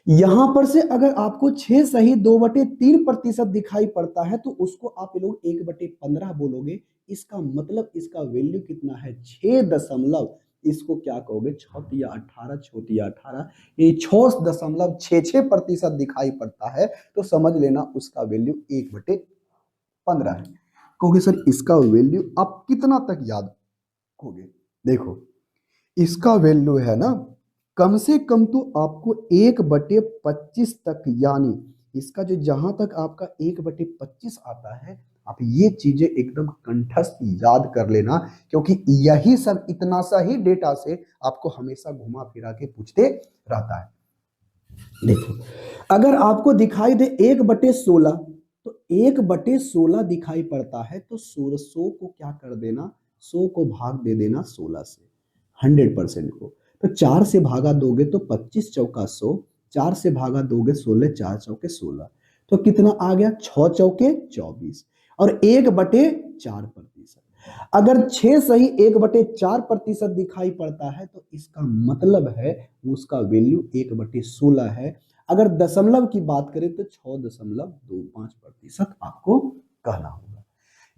यहां पर से अगर आपको 6 सही 2/3% दिखाई पड़ता है तो उसको आप लोग 1/15 बोलोगे, इसका मतलब इसका वैल्यू कितना है, 6 इसको क्या कहोगे, 6×18, ये 6.66% दिखाई पड़ता है तो समझ लेना उसका वैल्यू 1/15 है। कहोगे सर इसका वैल्यू आप कितना तक याद रखोगे, देखो इसका वैल्यू है ना, कम से कम तो आपको 1/25 तक, यानी इसका जो जहां तक आपका 1/25 आता है, आप ये चीजें एकदम कंठस्थ याद कर लेना, क्योंकि यही सब इतना सा ही डेटा से आपको हमेशा घुमा फिरा के पूछते रहता है। देखो अगर आपको दिखाई दे 1/16, तो 1/16 दिखाई पड़ता है तो 100 को क्या कर देना, 100 को भाग दे देना 16 से, 100% को, तो 4 से भागा दोगे तो 25 चौका 100, 4 से भागा दोगे 16, 4 चौके 16, तो कितना आ गया, 6 चौके 24 और 1/4%। अगर 6 सही 1/4% दिखाई पड़ता है तो इसका मतलब है उसका वैल्यू 1/16 है। अगर दशमलव की बात करें तो 6.25% आपको कहना होगा।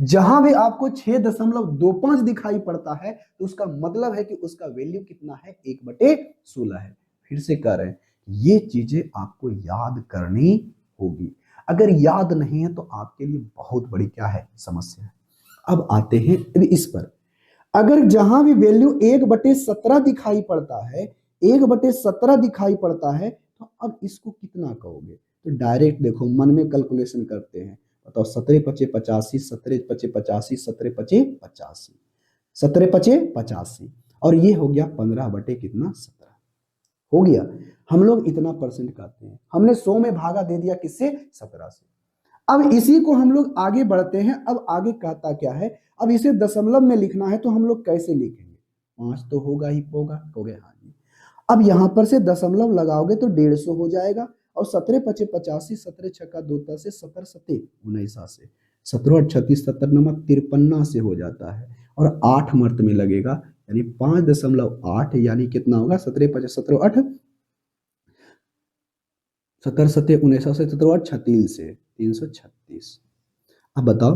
जहां भी आपको 6.25 दिखाई पड़ता है तो उसका मतलब है कि उसका वैल्यू कितना है, 1/16 है। फिर से कह रहे हैं, ये चीजें आपको याद करनी होगी, अगर याद नहीं है तो आपके लिए बहुत बड़ी क्या है, समस्या है। अब आते हैं इस पर, अगर जहां भी वैल्यू 1/17 दिखाई पड़ता है, 1/17 दिखाई पड़ता है तो अब इसको कितना कहोगे, तो डायरेक्ट देखो मन में कैलकुलेशन करते हैं, बताओ 17×5 = 85, 17×5 = 85, 17×5 = 85, 17×5 = 85 और ये हो गया 15/17 हो गया। हम लोग इतना परसेंट कहते हैं, हमने 100 में भागा दे दिया किससे, 17 से। अब इसी को हम लोग आगे बढ़ते हैं, अब आगे कहता क्या है, अब इसे दशमलव में लिखना है तो हम लोग कैसे लिखेंगे, 5 तो होगा ही होगा, हो गया हाँ जी। अब यहां पर से दशमलव लगाओगे तो 150 हो जाएगा और 17×5 = 85, 17×6 = 2 से 17×7 = 19 से 17×8 = 36, 17×9 = 53 से हो जाता है और 8 मर्त में लगेगा, यानी 5.8, यानी कितना होगा, 17×5 = 17×8, 17×7 = 19 से 17×8 = 36 से 336। अब बताओ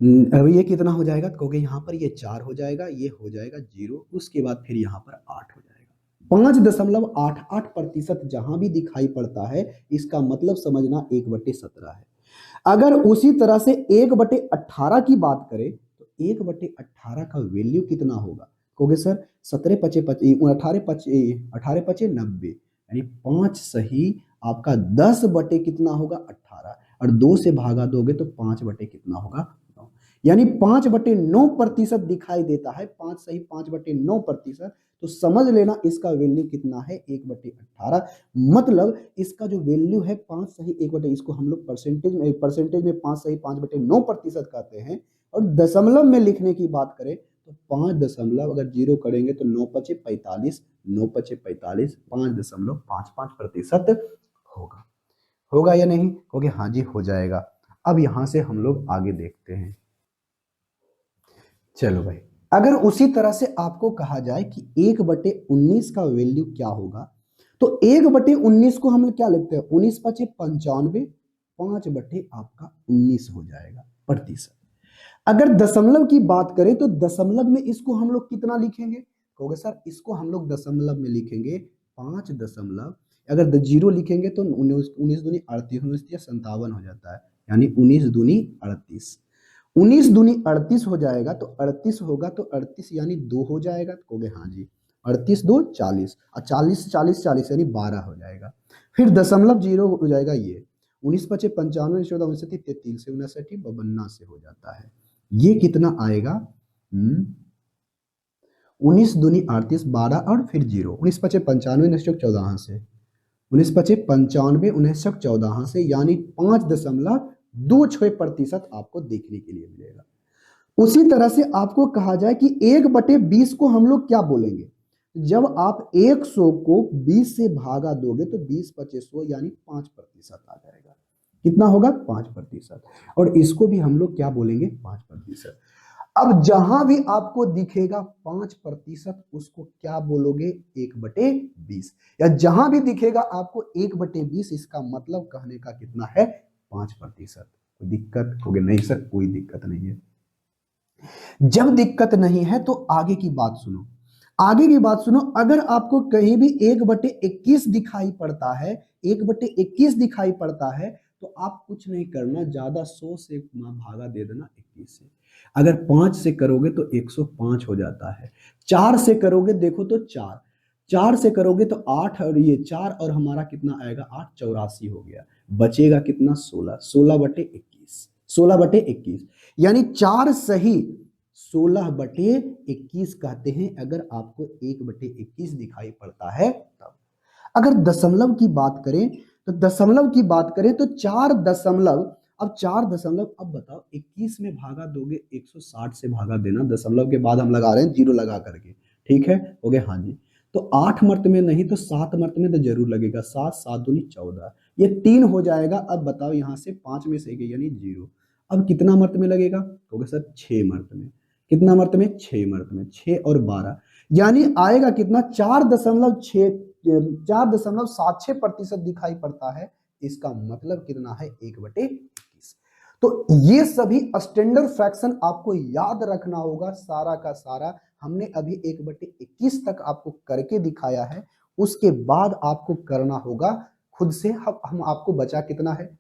अब ये कितना हो जाएगा, क्योंकि यहाँ पर ये 4 हो जाएगा, ये हो जाएगा 0, उसके बाद फिर यहाँ पर 8 हो जाएगा। 5.88% जहां भी दिखाई पड़ता है इसका मतलब समझना 1/17 है। अगर उसी तरह से 1/18 की बात करें तो 1/18 का वैल्यू कितना होगा, क्योंकि सर 17 पचे 18 पचे 90, यानी 5 सही आपका 10 बटे कितना होगा 18, और 2 से भागा दोगे तो 5 बटे कितना होगा 9, यानी 5/9% दिखाई देता है। 5 सही 5/9%, तो समझ लेना इसका वैल्यू कितना है 1/18। मतलब इसका जो वैल्यू है 5 सही 1 इसको हम लोग परसेंटेज में 5 सही 5/9% कहते हैं। और दशमलव में लिखने की बात करें तो 5 दशमलव अगर 0 करेंगे तो 9 पचे 45, 9 पचे 45, 5.55% होगा। होगा या नहीं, क्योंकि हाँ जी हो जाएगा। अब यहां से हम लोग आगे देखते हैं। चलो भाई, अगर उसी तरह से आपको कहा जाए कि 1/19 का वैल्यू क्या होगा, तो 1/19 को हम क्या लिखते हैं, 19 पचे 95, 5 बटे आपका 19 हो जाएगा प्रतिशत। अगर दशमलव की बात करें तो दशमलव में इसको हम लोग कितना लिखेंगे, कहोगे सर इसको हम लोग दशमलव में लिखेंगे 5 दशमलव, अगर 0 लिखेंगे तो 19 दूनी 38, 57 हो जाता है, यानी 19 दूनी 38, 19 दूनी 38 हो जाएगा, तो 38 होगा तो 38 यानी 2 हो जाएगा, तो कहोगे हाँ जी 38 2 40, और 40 40 40 यानी 12 हो जाएगा। फिर दशमलव 0 हो जाएगा, ये 19 पचे 95, 14 59, 33 से 59, 52 से हो जाता है। ये कितना आएगा, 19 दूनी 38, 12 और फिर 0, 19 पचे 95, 14 से 19 पचे 95, 14 से, यानी 5.26% आपको देखने के लिए मिलेगा। उसी तरह से आपको कहा जाए कि 1/20 को हम लोग क्या बोलेंगे, जब आप 100 को 20 से भागा दोगे तो 20 पचे 100 यानी 5% आ जाएगा। कितना होगा 5%, और इसको भी हम लोग क्या बोलेंगे 5%। अब जहां भी आपको दिखेगा 5%, उसको क्या बोलोगे 1/20, या जहां भी दिखेगा आपको 1/20, इसका मतलब कहने का कितना है 5%। कोई दिक्कत होगी नहीं सर, कोई दिक्कत नहीं है। जब दिक्कत नहीं है तो आगे की बात सुनो, आगे की बात सुनो। अगर आपको कहीं भी 1/21 दिखाई पड़ता है, 1/21 दिखाई पड़ता है, तो आप कुछ नहीं करना, ज्यादा 100 से भागा दे देना 21 से। अगर 5 से करोगे तो 105 हो जाता है, 4 से करोगे देखो तो 4, 4 से करोगे तो 8, और ये 4 और हमारा कितना आएगा 8, 84 हो गया। बचेगा कितना 16, 16/21, 16/21, यानी 4 सही 16/21 कहते हैं अगर आपको 1/21 दिखाई पड़ता है तब। अगर दशमलव की बात करें तो दशमलव की बात करें तो 4 दशमलव, अब 4 दशमलव, अब बताओ 21 में भागा दोगे 160 से भागा देना, दशमलव के बाद हम लगा रहे हैं 0 लगा करके, ठीक है हो गया हाँ जी। तो 8 मर्त में नहीं तो 7 मर्त में तो जरूर लगेगा, 7 7 दूनी 14, ये 3 हो जाएगा। अब बताओ यहां से 5 में से गई यानी 0, अब कितना मर्त में लगेगा, होगा सर 6 मर्त में। कितना मर्त में 6 मर्त में, 6 और 12, यानी आएगा कितना 4.76% दिखाई पड़ता है। इसका मतलब कितना है 1/21। तो ये सभी स्टैंडर्ड फ्रैक्शन आपको याद रखना होगा, सारा का सारा हमने अभी 1/21 तक आपको करके दिखाया है। उसके बाद आपको करना होगा खुद से। हम आपको बचा कितना है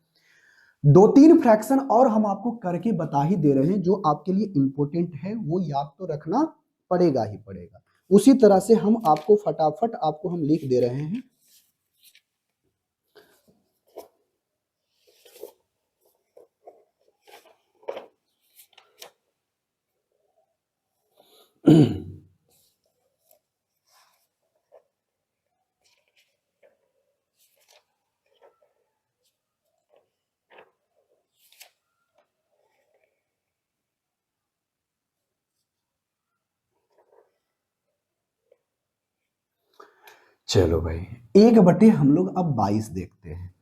2-3 फ्रैक्शन और हम आपको करके बता ही दे रहे हैं, जो आपके लिए इंपॉर्टेंट है वो याद तो रखना पड़ेगा ही पड़ेगा। उसी तरह से हम आपको फटाफट आपको हम लिख दे रहे हैं। चलो भाई, 1/, हम लोग अब 22 देखते हैं।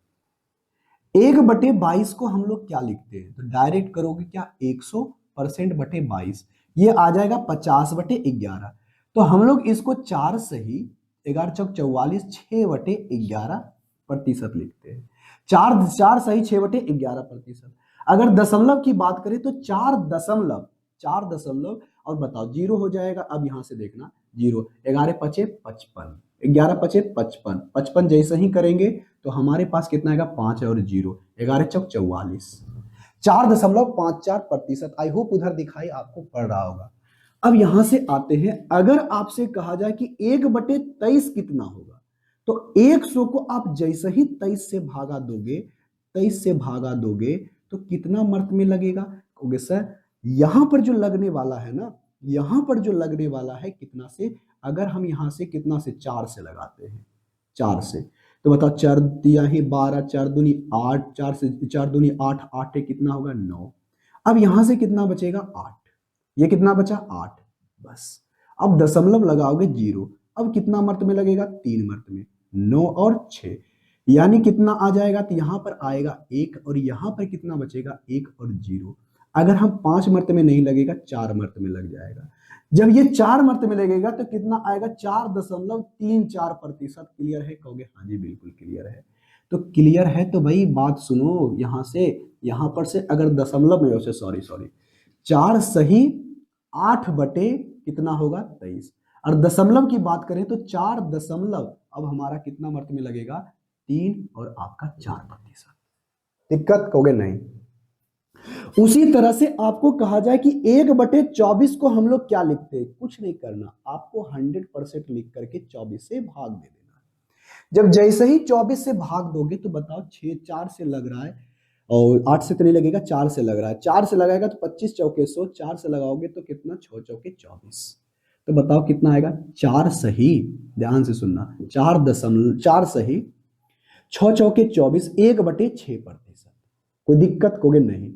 1/22 को हम लोग क्या लिखते हैं, तो डायरेक्ट करोगे क्या 100%/22, ये आ जाएगा 50/11। तो हम लोग इसको 4 सही 11 चौक 44, 6/11% लिखते हैं। 4 4 सही 6/11%। अगर दशमलव की बात करें तो 4 दशमलव और बताओ जीरो हो जाएगा। अब यहां से देखना जीरो, 11 पचे 55, 11 पचे 55, 55 जैसे ही करेंगे तो हमारे पास कितना आएगा 5 और जीरो, 11 चौक 44, 4.54%। आई होप उधर दिखाई आपको पड़ रहा होगा। अब यहां से आते हैं, अगर आपसे कहा जाए कि 1/23 कितना होगा, तो 100 को आप जैसे ही 23 से भागा दोगे, 23 से भागा दोगे तो कितना मर्त में लगेगा? कहोगे सर यहां पर जो लगने वाला है ना, यहां पर जो लगने वाला है कितना से, अगर हम यहां से कितना से 4 से लगाते हैं, 4 से, तो बताओ 4 दिया ही 12, 4 दूनी 8, 4 से 4 दूनी 8, 8 कितना होगा 9। अब यहां से कितना बचेगा 8, ये कितना बचा 8, बस। अब दशमलव लगाओगे जीरो, अब कितना मर्त में लगेगा 3 मर्त में, 9 और 6, यानी कितना आ जाएगा, तो यहां पर आएगा 1 और यहां पर कितना बचेगा 1 और 0। अगर हम 5 मर्त में नहीं लगेगा 4 मर्त में लग जाएगा। जब ये 4 मर्त में लगेगा तो कितना आएगा 4.34%। क्लियर है? कहोगे हाँ जी बिल्कुल क्लियर है। तो क्लियर है तो भाई बात सुनो, यहां से यहां पर से अगर दशमलव में, सॉरी सॉरी, 4 सही 8 बटे कितना होगा 23, और दशमलव की बात करें तो 4 दशमलव, अब हमारा कितना मर्त में लगेगा 3 और आपका 4%। दिक्कत? कहोगे नहीं। उसी तरह से आपको कहा जाए कि 1/24 को हम लोग क्या लिखते हैं, कुछ नहीं करना, आपको 100% लिख करके 24 से भाग दे देना। जब जैसे ही 24 से भाग दोगे तो बताओ 6, 4 से लग रहा है और 8 से तो नहीं लगेगा, 4 से लग रहा है, 4 से लगाएगा तो 25 चौके 100, 4 से लगाओगे तो कितना 6 चौके 24, तो बताओ कितना आएगा 4 सही, ध्यान से सुनना, 4 सही 6 चौके 24, 1/6%। कोई दिक्कत? कहोगे नहीं।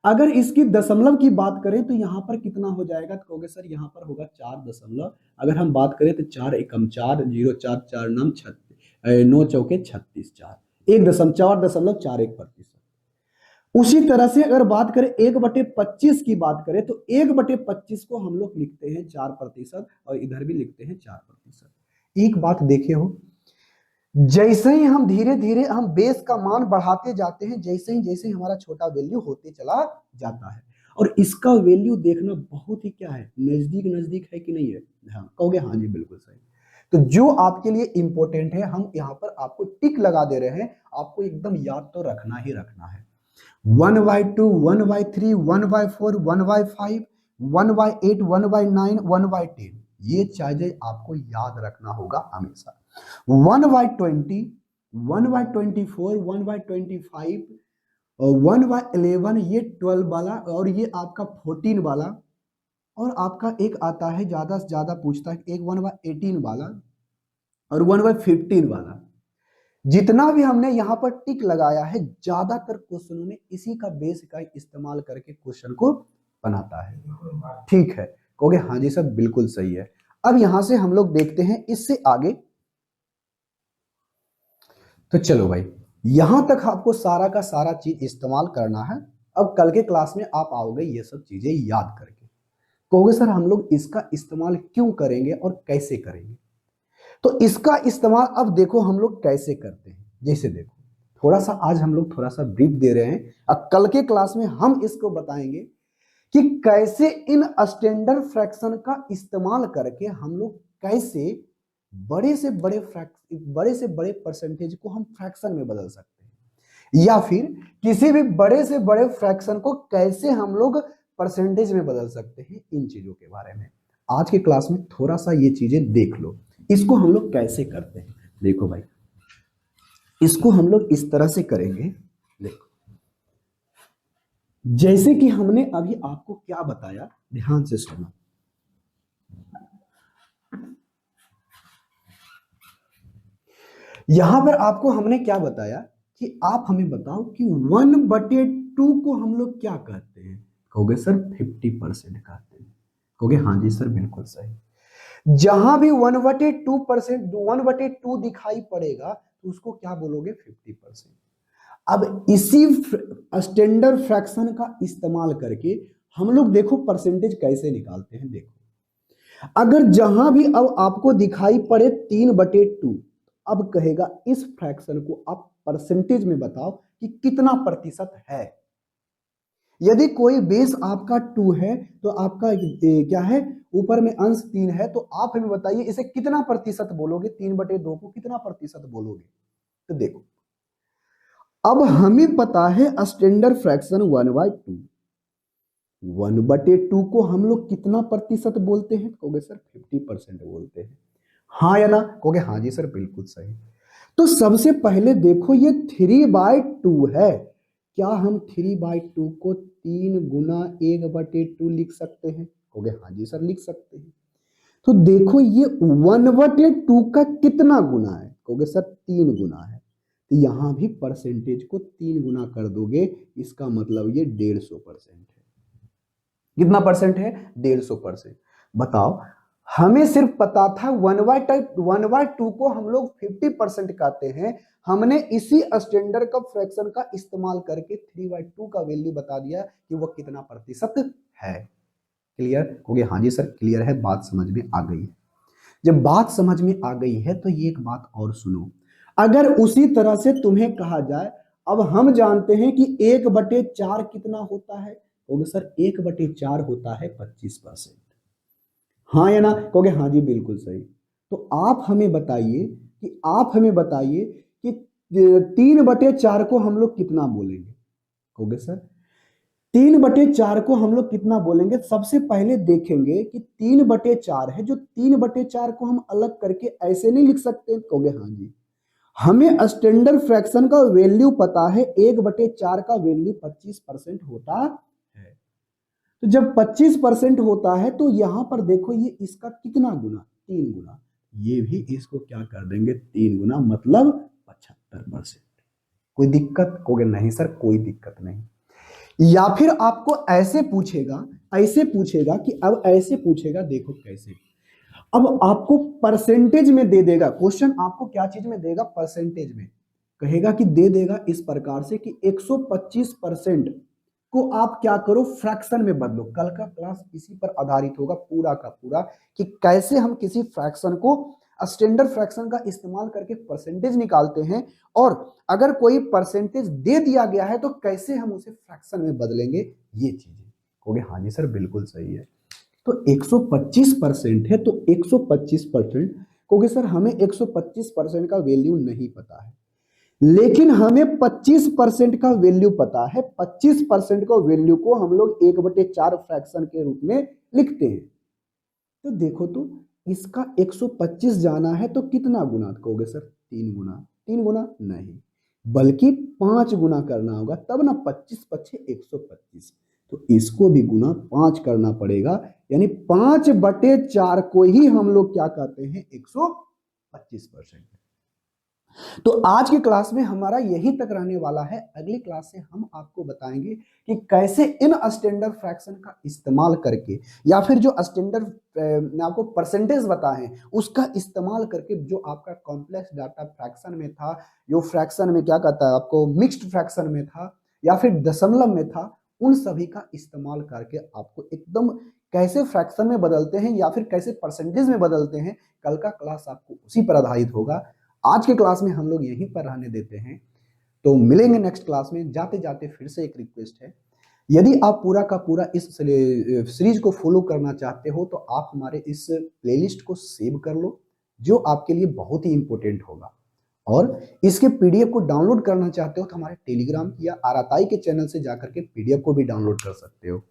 अगर इसकी दशमलव की बात करें तो यहां पर कितना हो जाएगा, तो कहोगे सर यहां पर होगा 4 दशमलव, अगर हम बात करें तो 4 एकम 4, 0 4 4 नाम 36, 9 चौके 36, 4 4.41%। उसी तरह से अगर बात करें 1/25 की बात करें तो 1/25 को हम लोग लिखते हैं 4% और इधर भी लिखते हैं 4%। एक बात देखे हो, जैसे ही हम धीरे धीरे हम बेस का मान बढ़ाते जाते हैं, जैसे ही हमारा छोटा वैल्यू होते चला जाता है, और इसका वैल्यू देखना बहुत ही क्या है, नजदीक नजदीक है कि नहीं है? हाँ, कहोगे हाँ जी बिल्कुल सही। तो जो आपके लिए इंपॉर्टेंट है हम यहाँ पर आपको टिक लगा दे रहे हैं, आपको एकदम याद तो रखना ही रखना है। 1/2, 1/3, 1/4, 1/5, 1/8, 1/9, 1/10, ये चीजें आपको याद रखना होगा हमेशा। 1/20, 1/24, 1/25 और 1/11, ये 12 वाला, और ये आपका 14 वाला, और आपका एक आता है ज्यादा से ज्यादा पूछता है एक 1/18 वाला और 1/15 वाला। जितना भी हमने यहाँ पर टिक लगाया है, ज्यादातर क्वेश्चनों में इसी का बेस का इस्तेमाल करके क्वेश्चन को बनाता है। ठीक है? कहोगे हाँ जी सर बिल्कुल सही है। अब यहां से हम लोग देखते हैं इससे आगे। तो चलो भाई, यहां तक आपको सारा का सारा चीज इस्तेमाल करना है। अब कल के क्लास में आप आओगे ये सब चीजें याद करके, कहोगे सर हम लोग इसका इस्तेमाल क्यों करेंगे और कैसे करेंगे। तो इसका इस्तेमाल अब देखो हम लोग कैसे करते हैं। जैसे देखो, थोड़ा सा आज हम लोग थोड़ा सा ब्रीफ दे रहे हैं, अब कल के क्लास में हम इसको बताएंगे कि कैसे इन स्टैंडर्ड फ्रैक्शन का इस्तेमाल करके हम लोग कैसे बड़े से बड़े परसेंटेज को हम फ्रैक्शन में बदल सकते हैं, या फिर किसी भी बड़े से बड़े फ्रैक्शन को कैसे हम लोग परसेंटेज में बदल सकते हैं। इन चीजों के बारे में आज के क्लास में थोड़ा सा ये चीजें देख लो, इसको हम लोग कैसे करते हैं। देखो भाई, इसको हम लोग इस तरह से करेंगे। देखो, जैसे कि हमने अभी आपको क्या बताया, ध्यान से सुनो। यहां पर आपको हमने क्या बताया कि आप हमें बताओ कि 1/2 को हम लोग क्या कहते हैं। कहोगे सर 50% कहते हैं। कहोगे हाँ जी सर बिल्कुल सही। जहां भी 1/2%, 1/2 दिखाई पड़ेगा तो उसको क्या बोलोगे 50%। अब इसी स्टैंडर्ड फ्रैक्शन का इस्तेमाल करके हम लोग देखो परसेंटेज कैसे निकालते हैं। देखो, अगर जहां भी अब आपको दिखाई पड़े 3/2, अब कहेगा इस फ्रैक्शन को आप परसेंटेज में बताओ कि कितना प्रतिशत है। यदि कोई बेस आपका 2 है तो आपका क्या है, ऊपर में अंश 3 है, तो आप हमें बताइए इसे कितना प्रतिशत बोलोगे, 3/2 को कितना प्रतिशत बोलोगे। तो देखो, अब हमें पता है स्टैंडर्ड फ्रैक्शन 1/2, 1/2 को हम लोग कितना प्रतिशत बोलते हैं, कहोगे सर 50% बोलते हैं, हाँ या ना, कहोगे हाँ जी सर बिल्कुल सही। तो सबसे पहले देखो ये 3/2 है, क्या हम 3/2 को 3 गुना 1/2 लिख सकते हैं, कहोगे हाँ जी सर लिख सकते हैं। तो देखो ये 1/2 का कितना गुना है, कहोगे सर 3 गुना है, तो यहां भी परसेंटेज को 3 गुना कर दोगे, इसका मतलब ये 150% है। कितना परसेंट है, 150%। बताओ, हमें सिर्फ पता था 1/2 को हम लोग 50% कहते हैं, हमने इसी स्टैंडर्ड का फ्रैक्शन का इस्तेमाल करके 3/2 का वैल्यू बता दिया कि वो कितना प्रतिशत है। क्लियर हो गया, हाँ जी सर क्लियर है, बात समझ में आ गई है। जब बात समझ में आ गई है तो ये एक बात और सुनो, अगर उसी तरह से तुम्हें कहा जाए, अब हम जानते हैं कि 1/4 कितना होता है, कहोगे सर 1/4 होता है 25%, हाँ या ना, कहोगे हाँ जी बिल्कुल सही। तो आप हमें बताइए कि 3/4 को हम लोग कितना बोलेंगे, कहोगे सर 3/4 को हम लोग कितना बोलेंगे। सबसे पहले देखेंगे कि 3/4 है, जो 3/4 को हम अलग करके ऐसे नहीं लिख सकते, कहोगे हाँ जी, हमें स्टैंडर्ड फ्रैक्शन का वैल्यू पता है, 1/4 का वैल्यू 25% होता है। तो जब 25% होता है तो यहां पर देखो ये इसका कितना गुना, 3 गुना, ये भी इसको क्या कर देंगे 3 गुना, मतलब 75%। कोई दिक्कत, कहोगे नहीं सर कोई दिक्कत नहीं। या फिर आपको ऐसे पूछेगा कि अब ऐसे पूछेगा, देखो कैसे, अब आपको परसेंटेज में दे देगा क्वेश्चन, आपको क्या चीज में देगा, परसेंटेज में कहेगा कि दे देगा इस प्रकार से कि 125% को आप क्या करो फ्रैक्शन में बदलो। कल का क्लास इसी पर आधारित होगा पूरा का पूरा, कि कैसे हम किसी फ्रैक्शन को स्टैंडर्ड फ्रैक्शन का इस्तेमाल करके परसेंटेज निकालते हैं, और अगर कोई परसेंटेज दे दिया गया है तो कैसे हम उसे फ्रैक्शन में बदलेंगे, ये चीजें। कहोगे हाँ जी सर बिल्कुल सही है। तो 125% है, तो 125%, कहोगे सर हमें 125% का वैल्यू नहीं पता है, लेकिन हमें 25% का वैल्यू पता है। 25% का वैल्यू को हम लोग 1/4 फ्रैक्शन के रूप में लिखते हैं। तो देखो, तो इसका 125 जाना है तो कितना गुना, कहोगे सर 3 गुना, 3 गुना नहीं बल्कि 5 गुना करना होगा, तब ना 25 पच्चे 125, तो इसको भी गुना 5 करना पड़ेगा, यानी 5/4 को ही हम लोग क्या कहते हैं 125%। तो आज की क्लास में हमारा यही तक रहने वाला है। अगली क्लास से हम आपको बताएंगे कि कैसे इन स्टैंडर्ड फ्रैक्शन का इस्तेमाल करके, या फिर जो स्टैंडर्ड आपको परसेंटेज बताएं उसका इस्तेमाल करके, जो आपका कॉम्प्लेक्स डाटा फ्रैक्शन में था, जो फ्रैक्शन में क्या कहता है आपको मिक्स्ड फ्रैक्शन में था, या फिर दशमलव में था, उन सभी का इस्तेमाल करके आपको एकदम कैसे फ्रैक्शन में बदलते हैं या फिर कैसे परसेंटेज में बदलते हैं, कल का क्लास आपको उसी पर आधारित होगा। आज के क्लास में हम लोग यहीं पर रहने देते हैं, तो मिलेंगे नेक्स्ट क्लास में। जाते जाते फिर से एक रिक्वेस्ट है, यदि आप पूरा का पूरा इस सीरीज को फॉलो करना चाहते हो तो आप हमारे इस प्लेलिस्ट को सेव कर लो, जो आपके लिए बहुत ही इंपॉर्टेंट होगा। और इसके पीडीएफ को डाउनलोड करना चाहते हो तो हमारे टेलीग्राम या आराताई के चैनल से जाकर के पीडीएफ को भी डाउनलोड कर सकते हो।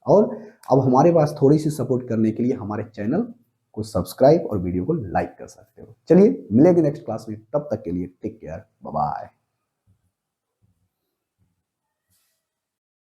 और अब हमारे पास थोड़ी सी सपोर्ट करने के लिए हमारे चैनल को सब्सक्राइब और वीडियो को लाइक कर सकते हो। चलिए मिलेंगे नेक्स्ट क्लास में, तब तक के लिए टेक केयर, बाय बाय।